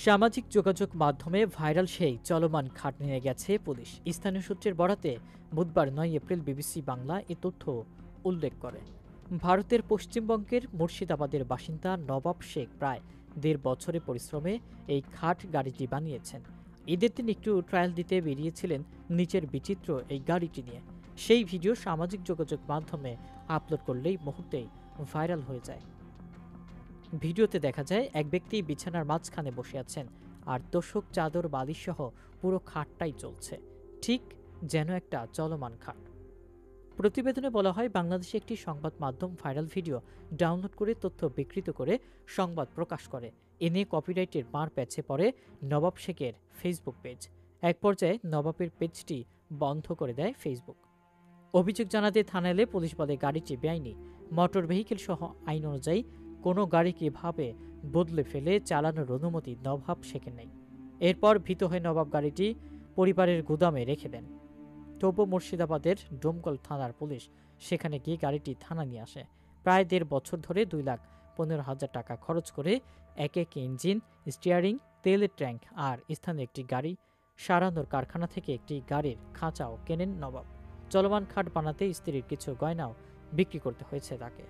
সামাজিক যোগাযোগ মাধ্যমে ভাইরাল সেই চলমান খাট নিয়ে গেছে পুলিশ। স্থানীয় সূত্রের বরাতে বুধবার ৯ এপ্রিল বিবিসি বাংলা এ তথ্য উল্লেখ করে। ভারতের পশ্চিমবঙ্গের মুর্শিদাবাদের বাসিন্দা নবাব শেখ প্রায় ১.৫ বছরের পরিশ্রমে এই খাট গাড়িটি বানিয়েছেন। ঈদের দিন একটু ট্রায়াল দিতে বেরিয়েছিলেন নিচের বিচিত্র এই গাড়িটি নিয়ে। সেই ভিডিও সামাজিক যোগাযোগ মাধ্যমে আপলোড করলেই মুহূর্তেই ভাইরাল হয়ে যায়। ভিডিওতে দেখা যায় এক ব্যক্তি বিছানার মাঝখানে বসে আছেন, আর তোশক, চাদর, বালিশ সহ পুরো খাটটাই চলছে, ঠিক যেন একটা চলমান খাট। প্রতিবেদনে বলা হয়, বাংলাদেশে একটি সংবাদ মাধ্যম ভাইরাল ভিডিও ডাউনলোড করে তথ্য বিকৃত করে সংবাদ প্রকাশ করে। এ নিয়ে কপিরাইটের মার প্যাচে পড়ে নবাব শেখের ফেসবুক পেজ। এক পর্যায়ে নবাবের পেজটি বন্ধ করে দেয় ফেসবুক। অভিযোগ জানাতে থানায় এলে পুলিশ বলে গাড়িটি বেআইনি। মোটর ভেহিকেল সহ আইন অনুযায়ী কোনো গাড়ি কিভাবে বদলে ফেলে চালানোর অনুমতি নবাব শেখের নেই। এরপর ভীত হয়ে নবাব গাড়িটি পরিবারের গুদামে রেখে দেন। তবু মুর্শিদাবাদের ডোমকল থানার পুলিশ সেখানে গিয়ে গাড়িটি থানা নিয়ে আসে। প্রায় ১.৫ বছর ধরে ২,১৫,০০০ টাকা খরচ করে এক ইঞ্জিন, স্টিয়ারিং, তেলের ট্যাঙ্ক আর স্থানীয় একটি গাড়ি সারানোর কারখানা থেকে একটি গাড়ির খাঁচাও কেনেন নবাব। চলমান খাট বানাতে স্ত্রীর কিছু গয়নাও বিক্রি করতে হয়েছে তাকে।